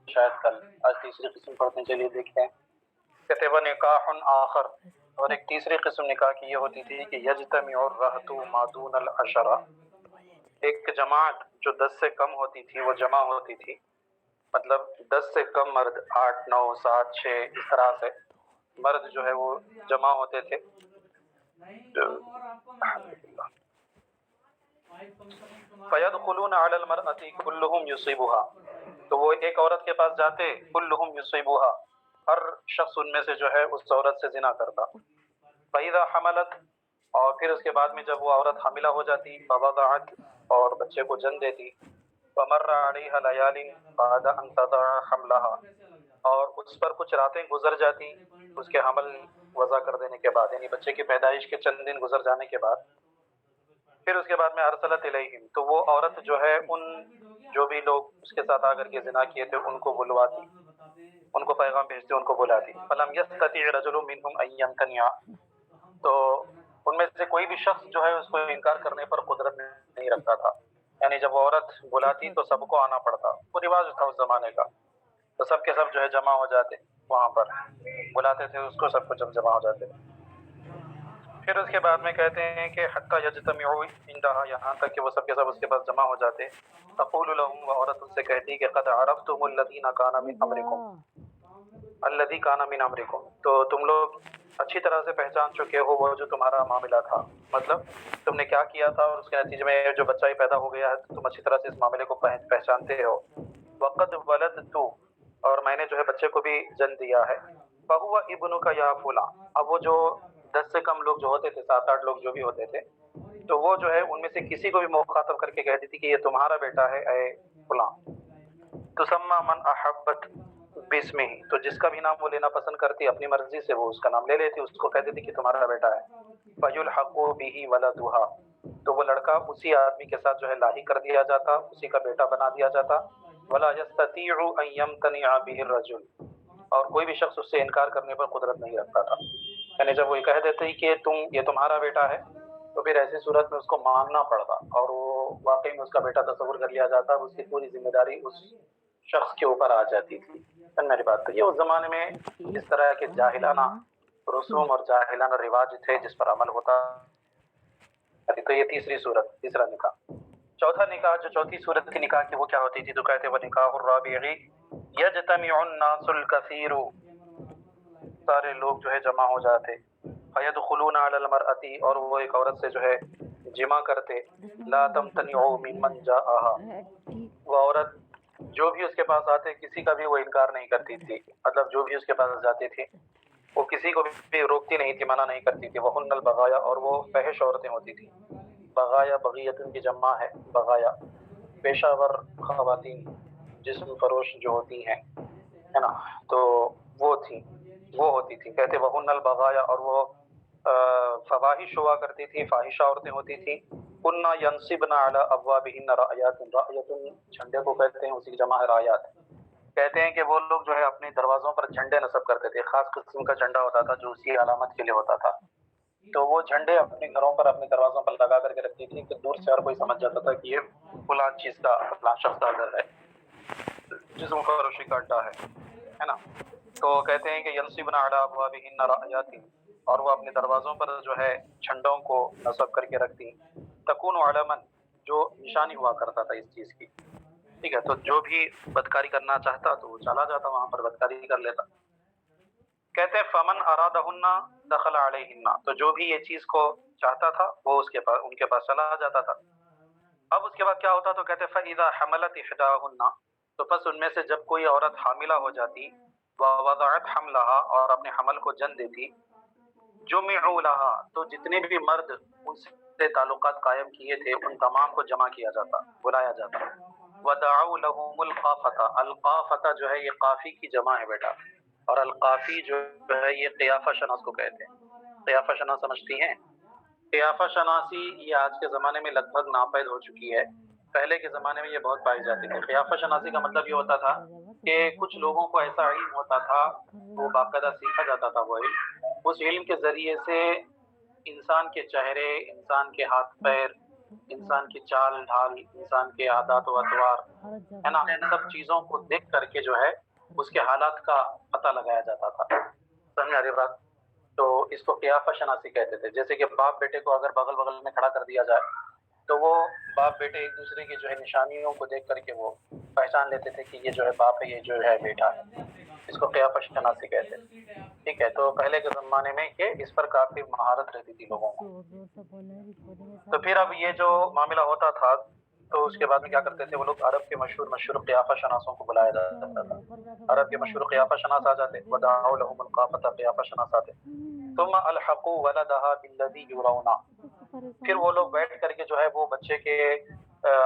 شاید کل، آج تیسری قسم پڑھتے ہیں، چلیے دیکھتے ہیں۔ کہتے ہیں نکاح آخر، اور ایک تیسری قسم نکاح کی یہ ہوتی تھی کہ یجتمع الرہط ما دون العشرہ، ایک جماعت جو 10 سے کم ہوتی تھی وہ جمع ہوتی تھی، مطلب 10 سے کم مرد، 8 9 7 6 اس طرح سے مرد جو ہے وہ جمع ہوتے تھے۔ فَيَدْخُلُونَ عَلَى الْمَرْأَةِ كُلُّهُمْ يُصِيبُهَا، تو وہ ایک عورت کے پاس جاتے، كُلُّهُمْ يُصِيبُهَا، ہر شخص ان میں سے جو ہے اس عورت سے زنا کرتا۔ فَإِذَا حَمَلَتْ، اور پھر اس کے بعد میں جب وہ عورت حاملہ ہو جاتی، فَوَضَعَتْ، اور بچے کو جن دیتی، وَمَرَّ عَلَيْهَا لَيَالٍ بَعْدَ أَن تَضَعَ حَمْلَهَا، اور اس پر کچھ راتیں گزر جاتی اس کے حمل وضع کر دینے کے بعد، یعنی بچے کی پیدائش کے چند دن گزر جانے کے بعد، پھر اس کے بعد میں ارسلت الیہم، تو وہ عورت جو ہے ان جو بھی لوگ اس کے ساتھ آ کر کے زنا کیے تھے ان کو بلواتی، ان کو پیغام بھیجتی، ان کو بلاتی۔ فلم یستطیع رجل منہم ان یمتنع، تو ان میں سے کوئی بھی شخص جو ہے اس کو انکار کرنے پر قدرت نہیں رکھتا تھا، یعنی جب وہ عورت بلاتی تو سب کو آنا پڑتا، وہ رواج تھا اس زمانے کا، تو سب کے سب جو ہے جمع ہو جاتے وہاں پر، بلاتے تھے اس کو، سب کو جب جمع ہو جاتے۔ پھر اس کے بعد میں کہتے ہیں کہ حتی یجتمعوا عندها، یہاں تک کہ وہ سب کے سب اس کے پاس جمع ہو جاتے۔ تقول لهم، وہ عورت ان سے کہتی کہ قد عرفتم الذین کان من امرکم، الذی کان من امرکم، تو تم لوگ اچھی طرح سے پہچان چکے ہو وہ جو تمہارا معاملہ تھا، مطلب تم نے کیا کیا تھا اور اس کے نتیجے میں جو بچہ ہی پیدا ہو گیا ہے، تم اچھی طرح سے اس معاملے کو پہچانتے ہو۔ وقد ولدت، اور میں نے جو ہے بچے کو بھی جن دیا ہے۔ فہو ابنک یا فلاں، اب وہ جو 10 سے کم لوگ جو ہوتے تھے، 7 8 لوگ جو بھی ہوتے تھے، تو وہ جو ہے ان میں سے کسی کو بھی مخاطب کر کے کہتی تھی کہ یہ تمہارا بیٹا ہے اے فلاں۔ تسمى من احبت باسمہ، تو جس کا بھی نام وہ لینا پسند کرتی اپنی مرضی سے وہ اس کا نام لے لیتی، اس کو کہتی تھی کہ تمہارا بیٹا ہے۔ فیلحق به ولدها، تو وہ لڑکا اسی آدمی کے ساتھ جو ہے لاحق کر دیا جاتا، اسی کا بیٹا بنا دیا جاتا۔ ولا يستطيع ان يمتنع به الرجل، اور کوئی بھی شخص اس سے انکار کرنے پر قدرت نہیں رکھتا تھا، یعنی جب وہ یہ کہہ دیتے کہ یہ تمہارا بیٹا ہے تو پھر ایسی صورت میں اس کو ماننا پڑتا، اور وہ واقعی میں اس کا بیٹا تصور کر لیا جاتا، اور اس کی پوری ذمہ داری اس شخص کے اوپر آ جاتی تھی۔ میری بات تو یہ اس زمانے میں اس طرح کے جاہلانہ رسوم اور جاہلانہ رواج تھے جس پر عمل ہوتا۔ تو یہ تیسری صورت، تیسرا نکاح۔ چوتھا نکاح، جو چوتھی صورت کی نکاح کی وہ کیا ہوتی تھی، تو کہتے وہ نکاح الرابع یجتمع الناس الکثیر، سارے لوگ جو ہے جمع ہو جاتے۔ فیدخلون علی المرأة، اور وہ ایک عورت سے جو ہے جمع کرتے۔ لا تمتنع ممن جاءها، وہ عورت جو بھی اس کے پاس آتے کسی کا بھی وہ انکار نہیں کرتی تھی، مطلب جو بھی اس کے پاس جاتی تھی وہ کسی کو بھی روکتی نہیں تھی، منع نہیں کرتی تھی۔ وہن البغایا، اور وہ فحش عورتیں ہوتی تھی۔ بغایا بغیتن کی جمع ہے، بغایا پیشہ ور خواتین، جسم فروش جو ہوتی ہیں، ہے نا، تو وہ تھی، وہ ہوتی تھی، کہتے وہن البغایا، اور وہ فواحش ہوا کرتی تھی، فاحشہ عورتیں ہوتی تھیں۔ کننا ینصبن علی ابوابہن رایات، رایت جھنڈے کو کہتے ہیں، اسی کی جمع ہے رایات، کہتے ہیں کہ وہ لوگ جو ہے اپنے دروازوں پر جھنڈے نصب کرتے تھے، خاص قسم کا جھنڈا ہوتا تھا جو اسی علامت کے لیے ہوتا تھا، تو وہ جھنڈے اپنے گھروں پر اپنے دروازوں پر لگا کر کے رکھتی تھی کہ دور سے ہر کوئی سمجھ جاتا تھا کہ یہ فلاں چیز کا، فلاں شخص کا گھر ہے، جسم فروشی کا اڈا ہے نا۔ تو کہتے ہیں کہ ینصبن علی ابوابہن رایات، اور وہ اپنے دروازوں پر جو ہے جھنڈوں کو نصب کر کے رکھتی۔ تکون علمن، جو نشانی ہوا کرتا تھا اس چیز کی، ٹھیک ہے، تو جو بھی بدکاری کرنا چاہتا تو وہ چلا جاتا وہاں پر بدکاری کر لیتا۔ کہتے ہیں فمن ارادہن دخل علیہن، تو جو بھی یہ چیز کو چاہتا تھا وہ اس کے پاس، ان کے پاس چلا جاتا تھا۔ اب اس کے بعد کیا ہوتا، تو کہتے فاذا حملت احداہن، تو پس ان میں سے جب کوئی عورت حاملہ ہو جاتی، ووضعت حملها، اور اپنے حمل کو جن دیتی، جمعوا لها، تو جتنے بھی مرد ان سے تعلقات قائم کیے تھے ان تمام کو جمع کیا جاتا، بلایا جاتا۔ ودعوا لهم القافۃ، القافۃ جو ہے یہ قافی کی جمع ہے بیٹا، اور القافی جو ہے یہ قیافہ شناس کو کہتے ہیں۔ قیافہ شناس سمجھتی ہیں؟ قیافہ شناسی یہ آج کے زمانے میں لگ بھگ ناپید ہو چکی ہے، پہلے کے زمانے میں یہ بہت پائی جاتی تھی۔ قیافہ شناسی کا مطلب یہ ہوتا تھا کہ کچھ لوگوں کو ایسا علم ہوتا تھا، وہ باقاعدہ سیکھا جاتا تھا وہ علم، اس علم کے ذریعے سے انسان کے چہرے، انسان کے ہاتھ پیر، انسان کی چال ڈھال، انسان کے عادات و اطوار، ہے نا، ان سب چیزوں کو دیکھ کر کے جو ہے اس کے حالات کا پتہ لگایا جاتا تھا. سمجھ آ رہی بات؟ تو اس کو قیافہ شناسی کہتے تھے. جیسے کہ باپ بیٹے کو اگر بغل بغل میں کھڑا کر دیا جائے تو وہ باپ بیٹے ایک دوسرے کی جو ہے نشانیوں کو دیکھ کر کے وہ پہچان لیتے تھے کہ یہ جو ہے باپ ہے، یہ جو ہے بیٹا ہے. اس کو قیافہ شناسی کہتے ہیں. ٹھیک ہے، تو پہلے کے زمانے میں یہ اس پر کافی مہارت رہتی تھی لوگوں کو. تو پھر اب یہ جو معاملہ ہوتا تھا تو اس کے بعد میں کیا کرتے تھے وہ لوگ، عرب کے مشہور قیافہ شناسوں کو بلایا جاتا تھا. عرب کے مشہور قیافہ شناس آ جاتے، ودعوا لهم القافة، قیافہ شناس آتے. ثم الحقوا ولدها بالذي يرون، پھر وہ لوگ بیٹھ کر کے جو ہے وہ بچے کے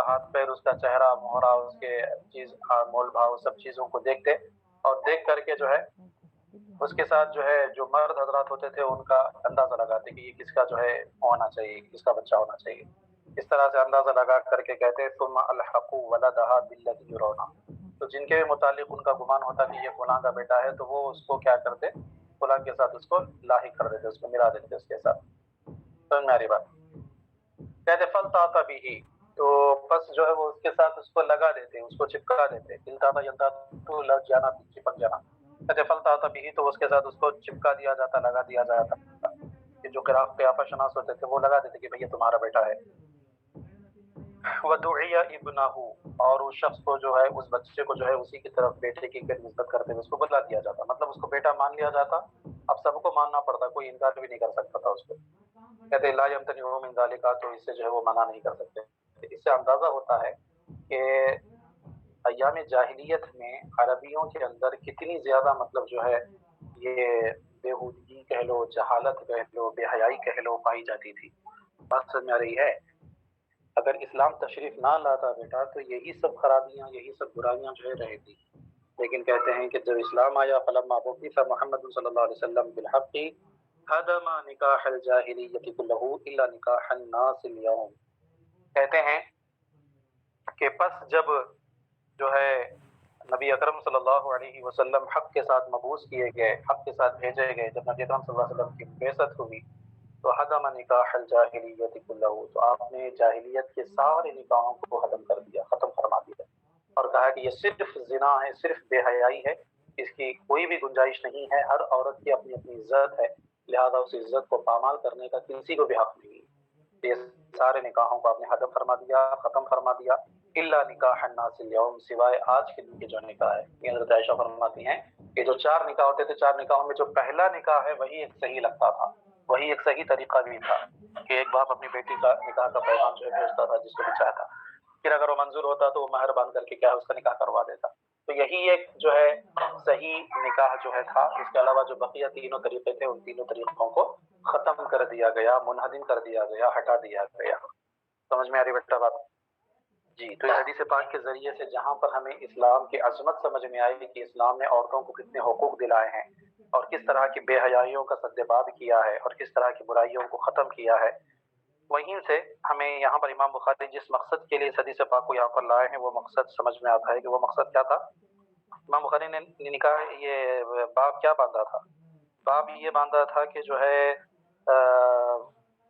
ہاتھ پیر، اس کا چہرہ مہرہ، اس کے چیز مول بھاؤ سب چیزوں کو دیکھتے، اور دیکھ کر کے جو ہے اس کے ساتھ جو ہے جو مرد حضرات ہوتے تھے ان کا اندازہ لگاتے کہ یہ کس کا جو ہے ہونا چاہیے، کس کا بچہ ہونا چاہیے. اس طرح سے اندازہ لگا کر کے کہتے ثم الحقوا ولدها بالذي يرون. تو جن کے متعلق ان کا گمان ہوتا کہ یہ فلاں کا بیٹا ہے تو وہ اس کو کیا کرتے، فلاں کے ساتھ اس کو لاحق کر دیتے، اس کو ملا دیتے اس کے ساتھ. سمجھ میں آ رہی بات؟ کہتے فلطاط به، تو پس جو ہے وہ اس کے ساتھ اس کو لگا دیتے، اس کو چپکا دیتے. التاطا یلتاط تو لگ جانا، چپک جانا. کہتے فلطاط به، تو اس کے ساتھ اس کو چپکا دیا جاتا، لگا دیا جاتا. کہ جو قیافہ شناس ہوتے تھے وہ لگا دیتے کہ بھئی یہ تمہارا بیٹا ہے. ودعی ابنہ، اور اس شخص کو جو ہے اس بچے کو جو ہے اسی کی طرف بیٹے کی نسبت کرتے ہوئے اس کو بتلا دیا جاتا، مطلب اس کو بیٹا مان لیا جاتا. اب سب کو ماننا پڑتا، کوئی انکار بھی نہیں کر سکتا تھا اس کو. کہتے لا یمتنعوا من ذلک، تو اس سے جو ہے وہ منع نہیں کر سکتے. اس سے اندازہ ہوتا ہے کہ ایام جاہلیت میں عربیوں کے اندر کتنی زیادہ مطلب جو ہے یہ بےہودگی کہہ لو، جہالت کہہ لو، بے حیائی کہہ لو پائی جاتی تھی. بات سمجھ میں آ رہی ہے؟ اگر اسلام تشریف نہ لاتا بیٹا تو یہی سب خرابیاں، یہی سب برائیاں جو ہے رہتی. لیکن کہتے ہیں کہ جب اسلام آیا، فلما بعث محمد صلی اللہ علیہ وسلم بالحق هدم نکاح الجاہلیت کلہ الا نکاح الناس اليوم. کہتے ہیں کہ پس جب جو ہے نبی اکرم صلی اللہ علیہ وسلم حق کے ساتھ مبعوث کیے گئے، حق کے ساتھ بھیجے گئے، جب نبی اکرم صلی اللہ علیہ وسلم کی بعثت ہوئی تو حدم نکاح الجاہلیت کلہ، تو آپ نے جاہلیت کے سارے نکاحوں کو ختم کر دیا، ختم فرما دیا، اور کہا کہ یہ صرف زنا ہے، صرف بے حیائی ہے، اس کی کوئی بھی گنجائش نہیں ہے. ہر عورت کی اپنی اپنی عزت ہے، لہذا اس عزت کو پامال کرنے کا کسی کو بھی حق نہیں. یہ سارے نکاحوں کو آپ نے ختم فرما دیا، ختم فرما دیا. الا نکاح الناس اليوم، سوائے آج کے دن کے جو نکاح ہے. یہ حضرت عائشہ فرماتی ہیں کہ جو 4 نکاح ہوتے تھے، 4 نکاحوں میں جو پہلا نکاح ہے وہی ایک صحیح لگتا تھا، وہی ایک صحیح طریقہ بھی تھا کہ ایک باپ اپنی بیٹی کا نکاح کا پیغام جو ہے بھیجتا تھا جس کو بھی چاہتا. پھر اگر وہ منظور ہوتا تو وہ مہر باندھ کر کے کیا اس کا نکاح کروا دیتا. تو یہی ایک جو ہے صحیح نکاح جو ہے تھا. اس کے علاوہ جو بقیہ تینوں طریقے تھے ان تینوں طریقوں کو ختم کر دیا گیا، منہدم کر دیا گیا، ہٹا دیا گیا. سمجھ میں آ رہی بیٹا بات؟ جی. تو اس حدیث پاک کے ذریعے سے جہاں پر ہمیں اسلام کی عظمت سمجھ میں آئی کہ اسلام نے عورتوں کو کتنے حقوق دلائے ہیں اور کس طرح کی بے حیائیوں کا سدباب کیا ہے اور کس طرح کی برائیوں کو ختم کیا ہے، وہیں سے ہمیں یہاں پر امام بخاری جس مقصد کے لیے اس حدیث پاک کو یہاں پر لائے ہیں وہ مقصد سمجھ میں آتا ہے کہ وہ مقصد کیا تھا. امام بخاری نے نکاح یہ باب کیا باندھا تھا؟ باب یہ باندھا تھا کہ جو ہے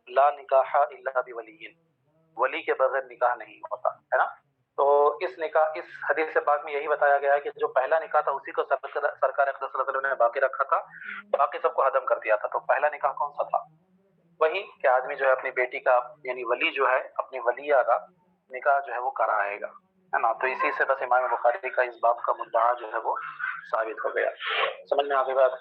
لا نکاح الا بولی، ولی کے بغیر نکاح نہیں ہوتا ہے نا. تو اس نکاح، اس حدیث پاک میں یہی بتایا گیا ہے کہ جو پہلا نکاح تھا اسی کو سرکار اقدس صلی اللہ علیہ وسلم نے باقی رکھا تھا، باقی سب کو ختم کر دیا تھا. تو پہلا نکاح کون سا تھا؟ وہی کہ آدمی جو ہے اپنی بیٹی کا یعنی ولی جو ہے اپنی ولیہ کا نکاح جو ہے وہ کرائے گا، ہے نا. تو اسی سے بس امام بخاری کا اس باب کا مدعا جو ہے وہ ثابت ہو گیا. سمجھ میں آ گئی بات؟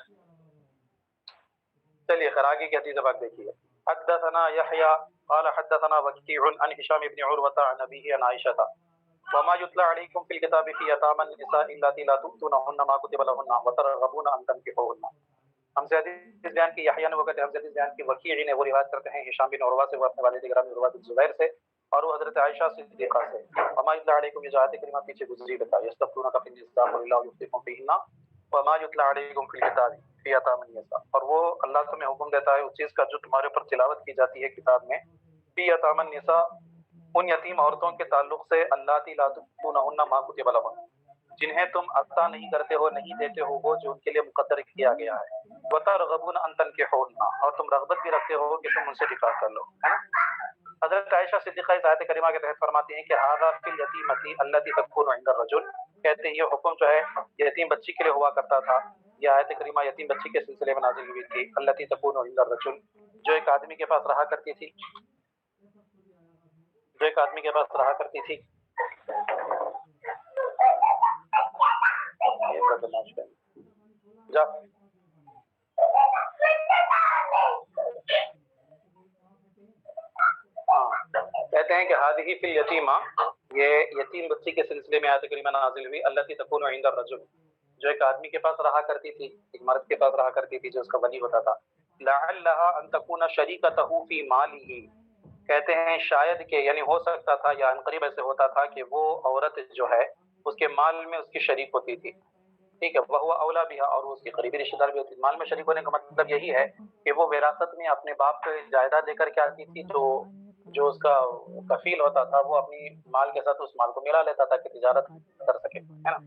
چلیے خیر آگے کی حدیث پاک دیکھیے. حدثنا یحییٰ قال حدثنا وکیع عن هشام بن عروة عن أبيه عن عائشة وما يتلى عليكم في الكتاب في يتامى النساء اللاتي لا تؤتونهن ما كتب لهن وترغبون أن تنكحوهن. ہم سے حدیث بیان کی یحییٰ نے، وہ کہتے ہیں ہم سے حدیث بیان کی وکیع نے، وہ روایت کرتے ہیں ہشام بن عروہ سے، وہ اپنے والد گرامی عروہ بن زبیر سے، اور وہ حضرت عائشہ صدیقہ سے. وما يتلى عليكم، یہ جو آیت کریمہ پیچھے گزری بتا، یستفتونک فی النساء قل اللہ یفتیکم فیہن وما يتلى عليكم في الكتاب في يتامى النساء، اور وہ اللہ تمہیں حکم دیتا ہے اس چیز کا جو تمہارے اوپر تلاوت کی جاتی ہے کتاب میں، فی یتامى النساء، ان یتیم عورتوں کے تعلق سے، اللاتی لا تؤتونہن ما کتب لہن، جنہیں تم عطا نہیں کرتے ہو، نہیں دیتے ہو وہ جو ان کے لیے مقدر کیا گیا ہے. وترغبون ان تنکحوہن، اور تم رغبت بھی رکھتے ہو کہ تم ان سے نکاح کر لو، ہے نا. حضرت عائشہ صدیقہ اس آیت کریمہ کے تحت فرماتی ہیں کہ ھذا فی الیتیمۃ التی تکون عند الرجل، کہتے ہیں یہ حکم جو ہے یتیم بچی کے لیے ہوا کرتا تھا. یہ آیت کریمہ یتیم بچی کے سلسلے میں نازل ہوئی تھی. التی تکون عند الرجل، جو ایک آدمی کے پاس رہا کرتی تھی، جو ایک آدمی کے پاس رہا کرتی تھی. جا کہتے ہیں کہ ہذہ فی الیتیمہ، یہ یتیم بچی کے سلسلے میں آیت کریمہ نازل ہوئی. التی تکون عند الرجل، جو ایک آدمی کے پاس رہا کرتی تھی، ایک مرد کے پاس رہا کرتی تھی جو اس کا ولی ہوتا تھا. لعلها ان تکون شریکتہ فی مالہ، کہتے ہیں شاید کہ یعنی ہو سکتا تھا یا عنقریب ایسے ہوتا تھا کہ وہ عورت جو ہے اس کے مال میں اس کی شریک ہوتی تھی. ٹھیک ہے، وہ اولا بہا، اور وہ اس کی قریبی رشتہ دار بھی ہوتی تھی. مال میں شریک ہونے کا مطلب یہی ہے کہ وہ وراثت میں اپنے باپ کے جائیداد لے کر کے آتی تھی، تو جو اس کا کفیل ہوتا تھا وہ اپنی مال کے ساتھ اس مال کو ملا لیتا تھا کہ تجارت کر سکے، ہے نا.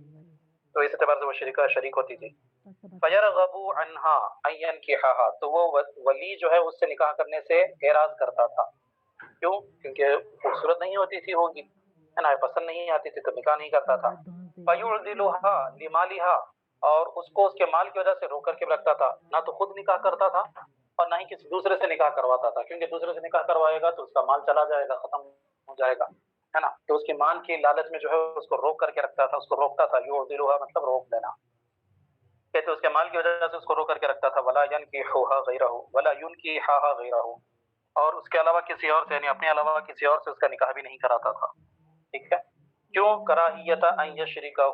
تو اس اعتبار سے وہ شریک ہوتی تھی. فَيَرْغَبُ عَنْهَا أَن يَنْكِحَهَا، تو وہ ولی جو ہے اس سے نکاح کرنے سے اعراض کرتا تھا. کیوں؟ کیونکہ خوبصورت نہیں ہوتی تھی، ہوگی، ہے نا، پسند نہیں آتی تھی تو نکاح نہیں کرتا تھا. فَيُعْدِلُهَا لِمَالِهَا، اور اس کو اس کے مال کی وجہ سے روک کر کے رکھتا تھا. نہ تو خود نکاح کرتا تھا اور نہ ہی کسی دوسرے سے نکاح کرواتا تھا، کیونکہ دوسرے سے نکاح کروائے گا تو اس کا مال چلا جائے گا، ختم ہو جائے گا، ہے نا. تو اس کے مال کی لالچ میں جو ہے اس کو روک کر کے رکھتا تھا، اس کو روکتا تھا. یعذلها مطلب روک دینا، کہتے اس کے مال کی وجہ سے اس کو روک کر کے رکھتا تھا. ولا ينكحها غيره ولا ينكحها غيره، اور اس کے علاوہ کسی اور سے، یعنی اپنے علاوہ کسی اور سے اس کا نکاح بھی نہیں کراتا تھا. ٹھیک ہے. کیوں؟ کراہیت ان یشرکہ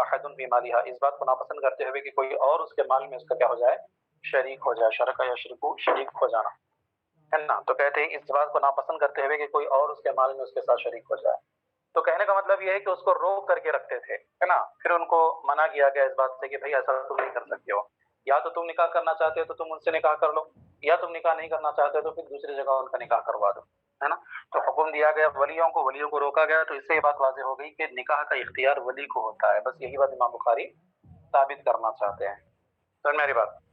احد فی مالها، اس بات کو ناپسند کرتے ہوئے کہ کوئی اور اس کے مال میں اس کا کیا ہو جائے، شریک ہو جائے. شرکہ یشرکو، شریک ہو جانا، ہے نا. تو کہتے ہیں اس بات کو ناپسند کرتے ہوئے کہ کوئی اور اس کے مال میں اس کے ساتھ شریک ہو جائے. تو کہنے کا مطلب یہ ہے کہ اس کو روک کر کے رکھتے تھے، ہے نا. پھر ان کو منع کیا گیا اس بات سے کہ بھئی ایسا تم نہیں کر سکتے ہو، یا تو تم نکاح کرنا چاہتے ہو تو تم ان سے نکاح کر لو، یا تم نکاح نہیں کرنا چاہتے تو پھر دوسری جگہ ان کا نکاح کروا دو، ہے نا. تو حکم دیا گیا ولیوں کو روکا گیا. تو اس سے یہ بات واضح ہو گئی کہ نکاح کا اختیار ولی کو ہوتا ہے. بس یہی بات امام بخاری ثابت کرنا چاہتے ہیں. سمجھ میری بات.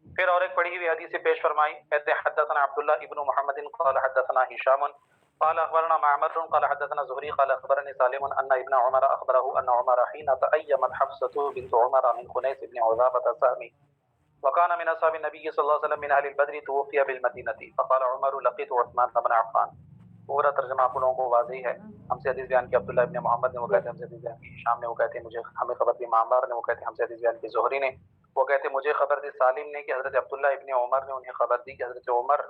پھر اور ایک پڑھی ہوئی حدیث پیش فرمائی. کہتے ہیں حدثنا عبداللہ ابن محمد قال حدثنا هشام قال اخبرنا معمر قال حدثنا زهري قال اخبرني سالم ان ابن عمر اخبره ان عمر حين تأيمت حفصة بنت عمر من خنيس بن عذابة السهمي وكان من اصحاب النبي صلى الله عليه وسلم من اهل البدر توفي بالمدينة فقال عمر لقيت عثمان بن عفان. پورا ترجمہ آپ لوگوں کو واضح ہے. ہم سے حدیث بیان کی عبداللہ ابن محمد نے، وہ کہتے ہیں ہم سے حدیث بیان کی ہشام نے، وہ کہتے ہیں مجھے ہمیں خبر دی معمر نے، وہ کہتے ہیں ہم سے حدیث بیان کی زہری نے، وہ کہتے ہیں مجھے خبر دی سالم نے کہ حضرت عبداللہ ابن عمر نے انہیں خبر دی کہ حضرت عمر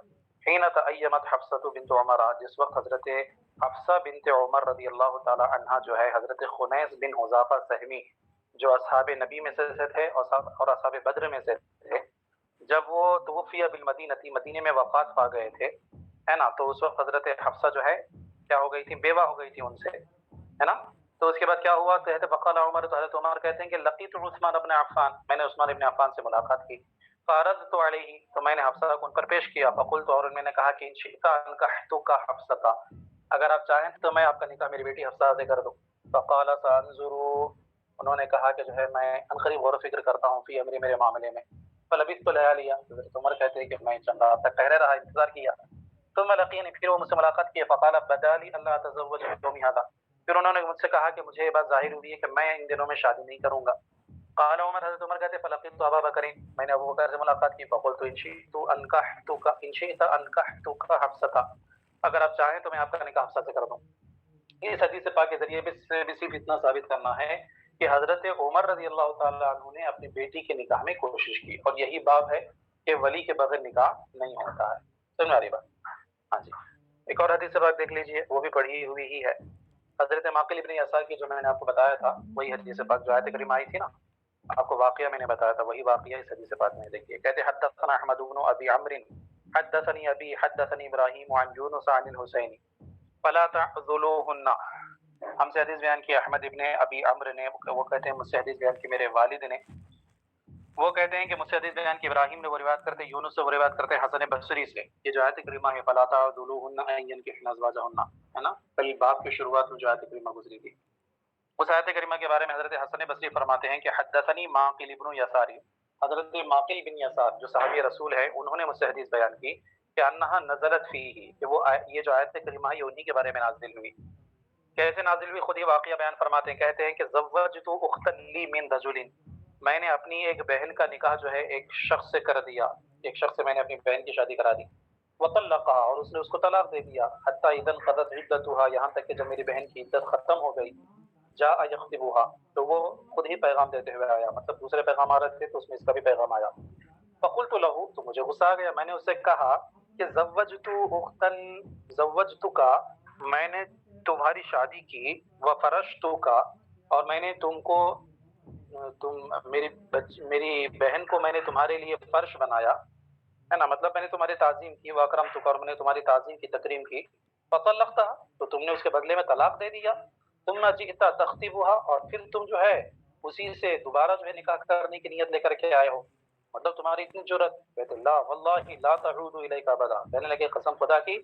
حین تأیمت حفصة بنت عمر، جس وقت حضرت حفصہ بنت عمر رضی اللہ تعالی عنہا جو ہے حضرت خنیس بن حذافہ سہمی جو اصحاب نبی میں سے تھے اور اصحاب بدر میں سے تھے، جب وہ توفی بالمدینہ، مدینے میں وفات پا گئے تھے، ہے نا. تو اس وقت حضرت حفصہ جو ہے کیا ہو گئی تھی، بیوہ ہو گئی تھی ان سے، ہے نا. تو اس کے بعد کیا ہوا، کہتے فقال عمر، تو حضرت عمر کہتے ہیں کہ لقیت عثمان ابن عفان، میں نے عثمان ابن عفان سے ملاقات کی. فعرضت علیہ، تو میں نے حفصہ کو ان پر پیش کیا. فقلت، اور میں نے کہا کہ ان شئت انکحتک حفصہ، اگر آپ چاہیں تو میں آپ کا نکاح میری بیٹی حفصہ سے کر دوں. فقال سانظر، انہوں نے کہا کہ جو ہے میں عنقریب غور و فکر کرتا ہوں فی امری، میرے معاملے میں. فلبثت لیالیا، حضرت عمر کہتے ہیں کہ میں چند رات تک ٹھہرے رہا، انتظار کیا. ثم لقینی، پھر وہ مجھ سے ملاقات کی. فقال بدالی اللہ اتزوج فی یوم ھذا، پھر انہوں نے مجھ سے کہا کہ مجھے یہ بات ظاہر ہوئی ہے کہ میں ان دنوں میں شادی نہیں کروں گا. قال عمر، حضرت عمر کہتے ہیں فلقیت ابا بکر، میں نے ابو بکر سے ملاقات کی. فقلت ان شئت انکحتک حفصہ، اگر آپ چاہیں تو میں آپ کا نکاح حفصہ سے کر دوں. اس حدیث پاک کے ذریعے بھی صرف اتنا ثابت کرنا ہے کہ حضرت عمر رضی اللہ تعالی عنہ نے اپنی بیٹی کے نکاح میں کوشش کی، اور یہی باب ہے کہ ولی کے بغیر نکاح نہیں ہوتا ہے. سمجھ آ رہی بات؟ ہاں جی. ایک اور حدیث پاک دیکھ لیجئے، وہ بھی پڑھی ہوئی ہی ہے. حضرت معقل ابن یسار کی جو میں نے آپ کو بتایا تھا، وہی حدیث پاک جو آیت کریمہ آئی تھی نا، آپ کو واقعہ میں نے بتایا تھا، وہی واقعہ اس حدیث پاک میں دیکھیے. کہتے حدثنا احمد بن ابی عمرو حدثني ابي حدثني ابراهيم عن يونس عن الحسين فلا تعذلوهن. ہم سے حدیث بیان کی احمد ابن ابی عمرو نے، وہ کہتے ہیں مجھ سے حدیث بیان کی میرے والد نے، وہ کہتے ہیں کہ مجھ سے حدیث بیان کی ابراہیم نے، وہ روایت کرتے ہیں یونس سے، وہ روایت کرتے ہیں حسن بصری سے. یہ جو آیت کریمہ ہے فلا تعذلوهن ان ينكحن ازواجهن، ہے نا، کل باب کی شروعات میں جو آیت کریمہ گزری تھی، اس آیت کریمہ کے بارے میں حضرت حسن بصری فرماتے ہیں کہ حدثنی معقل ابن یسار، حضرت معقل بن یسار جو صحابی رسول ہے، انہوں نے مجھ سے حدیث بیان کی کہ انہا نزلت فیہ، کہ وہ یہ جو آیت کریمہ ہے یہ انہی کے بارے میں نازل ہوئی۔ کیسے نازل ہوئی خود ہی واقعہ بیان فرماتے ہیں، کہتے ہیں کہ زوجت اختا لی من رجل، میں نے اپنی ایک بہن کا نکاح جو ہے ایک شخص سے کر دیا، ایک شخص سے میں نے اپنی بہن کی شادی کرا دی، وطلقها، اور اس نے اس کو طلاق دے دیا، حتی اذا انقضت عدتها، یہاں تک کہ جب میری بہن کی عدت ختم ہو گئی، جاء یخطبها، تو وہ خود ہی پیغام دیتے ہوئے آیا، مطلب دوسرے پیغام آ رہے تھے تو اس میں اس کا بھی پیغام آیا۔ فقلت له، تو مجھے غصہ آ گیا، میں نے اس سے کہا کہ زوجت اختا، زوجتک، میں نے تمہاری شادی کی، وفرشتک، اور میں نے تم کو، میری بہن کو میں نے تمہارے لیے فرش بنایا ہے نا، مطلب میں نے تمہاری تعظیم کی، واکرمتک، اور میں نے تمہاری تعظیم کی، تکریم کی، فطلقتها، تو تم نے اس کے بدلے میں طلاق دے دیا، ثم جئت تخطبها، اور پھر تم جو ہے اسی سے دوبارہ جو ہے نکاح کرنے کی نیت لے کر کے آئے ہو، مطلب تمہاری اتنی جرأت، کہتے لا واللہ لا تعود الیک ابدا، کہنے لگے قسم خدا کی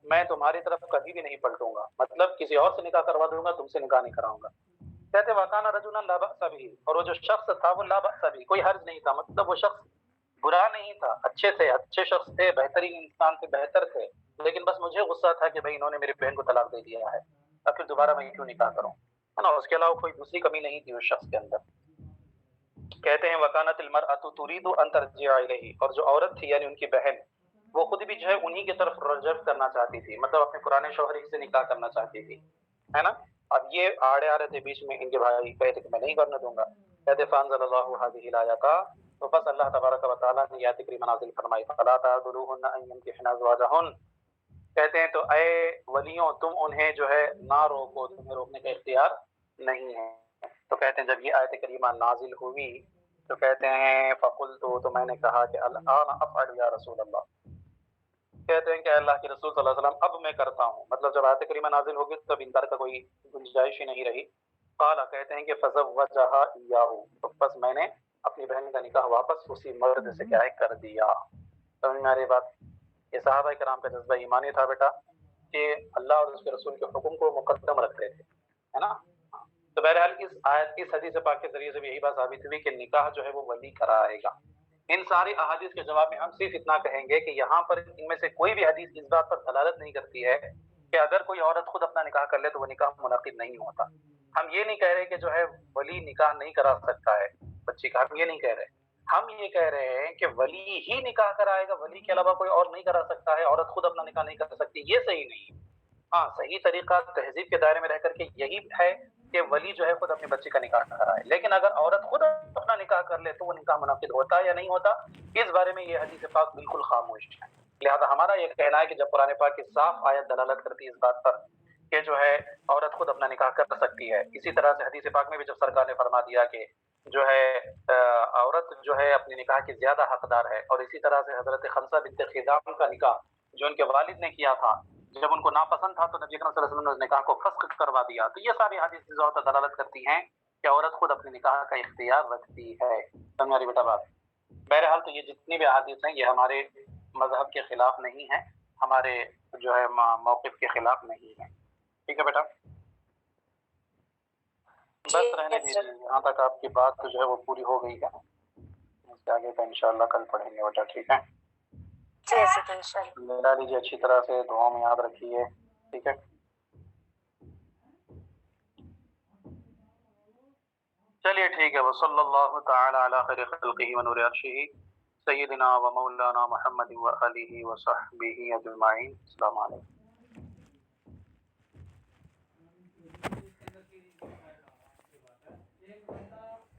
میں تمہاری طرف کبھی بھی نہیں پلٹوں گا، مطلب کسی اور سے نکاح کروا دوں گا، تم سے نکاح نہیں کراؤں گا۔ کہتے وکانا رجلا لا بأس به، اور وہ جو شخص تھا وہ لا بأس به، کوئی حرج نہیں تھا، مطلب وہ شخص برا نہیں تھا، اچھے تھے، اچھے شخص تھے، بہترین انسان تھے، بہتر تھے، لیکن بس مجھے غصہ تھا کہ بھئی انہوں نے میری بہن کو طلاق دے دیا ہے، اب پھر دوبارہ میں کیوں نکاح کروں، ہے نا، اس کے علاوہ کوئی دوسری کمی نہیں تھی اس شخص کے اندر۔ کہتے ہیں وکانت المرأۃ ترید ان ترجع الیہ، اور جو عورت تھی یعنی ان کی بہن، وہ خود بھی جو ہے انہی کی طرف رجوع کرنا چاہتی تھی، مطلب اپنے پرانے شوہر ہی سے نکاح کرنا چاہتی تھی، ہے نا۔ اب یہ آڑے آ رہے تھے بیچ میں، ان کے بھائی کہتے کہ میں نہیں کرنے دوں گا، کہتے فانزل اللہ هذه الآیۃ، تو بس اللہ تبارک و تعالیٰ نے یہ آیت کریمہ نازل فرمائی، فلا تعضلوهن ان ينكحن ازواجهن، کہتے ہیں تو اے ولیوں تم انہیں جو ہے نہ روکو، تمہیں روکنے کا اختیار نہیں ہے۔ تو کہتے ہیں جب یہ آیت کریمہ نازل ہوئی تو کہتے ہیں فقلت، تو میں نے کہا کہ الآن افعل یا رسول اللہ، کہتے ہیں کہ اللہ کے رسول صلی اللہ علیہ وسلم اب میں کرتا ہوں، مطلب جب آیت کریمہ نازل ہوگی تب انکار کا کوئی گنجائش ہی نہیں رہی۔ قال، کہتے ہیں کہ فزوجها ایاہ، تو بس میں نے اپنی بہن کا نکاح واپس اسی مرد سے کیا ہے کر دیا۔ سمجھ میں آ رہی بات؟ یہ صحابہ کرام کا جذبہ ایمانی تھا بیٹا، کہ اللہ اور اس کے رسول کے حکم کو مقدم رکھتے تھے، ہے نا۔ تو بہرحال اس آیت، اس حدیث پاک کے ذریعے سے بھی یہی بات ثابت ہوئی کہ نکاح جو ہے وہ ولی کرائے گا۔ ان ساری احادیث کے جواب میں ہم صرف اتنا کہیں گے کہ یہاں پر ان میں سے کوئی بھی حدیث اس بات پر دلالت نہیں کرتی ہے کہ اگر کوئی عورت خود اپنا نکاح کر لے تو وہ نکاح منعقد نہیں ہوتا۔ ہم یہ نہیں کہہ رہے کہ جو ہے ولی نکاح نہیں کرا سکتا ہے بچی کا، ہم یہ نہیں کہہ رہے، ہم یہ کہہ رہے ہیں کہ ولی ہی نکاح کرائے گا، ولی کے علاوہ کوئی اور نہیں کرا سکتا ہے، عورت خود اپنا نکاح نہیں کر سکتی، یہ صحیح نہیں۔ ہاں صحیح طریقہ تہذیب کے دائرے میں رہ کر کے یہی ہے کہ ولی جو ہے خود اپنی بچی کا نکاح کرائے، لیکن اگر عورت خود اپنا نکاح کر لے تو وہ نکاح منعقد ہوتا ہے یا نہیں ہوتا، اس بارے میں یہ حدیث پاک بالکل خاموش ہے۔ لہذا ہمارا یہ کہنا ہے کہ جب قرآن پاک کی صاف آیت دلالت کرتی ہے اس بات پر کہ جو ہے عورت خود اپنا نکاح کر سکتی ہے، اسی طرح سے حدیث پاک میں بھی جب سرکار نے فرما دیا کہ جو ہے عورت جو ہے اپنے نکاح کی زیادہ حقدار ہے، اور اسی طرح سے حضرت خنسہ بنت خزام کا نکاح جو ان کے والد نے کیا تھا، جب ان کو ناپسند تھا تو نبی اکرم صلی اللہ علیہ وسلم نے اس نکاح کو فسخ کروا دیا، تو یہ ساری حدیث اس بات پر دلالت کرتی ہیں کہ عورت خود اپنے نکاح کا اختیار رکھتی ہے۔ سمجھ رہی بیٹا بات؟ بہرحال تو یہ جتنی بھی احادیث ہیں یہ ہمارے مذہب کے خلاف نہیں ہیں، ہمارے جو ہے موقف کے خلاف نہیں ہیں، ٹھیک ہے بیٹا؟ بس رہنے دیجیے، یہاں تک آپ کی بات جو ہے وہ پوری ہو گئی ہے، اس سے آگے کا انشاءاللہ کل پڑھیں گے بیٹا، ٹھیک ہے؟ ملا لیجیے اچھی طرح سے، دعا میں یاد رکھیے، ٹھیک ہے؟ چلیے ٹھیک ہے، وصلی اللہ تعالی علی خیر خلقہ ونور عرشہ سیدنا و مولانا محمد و آلہ و صحبہ اجمعین۔ السلام علیکم۔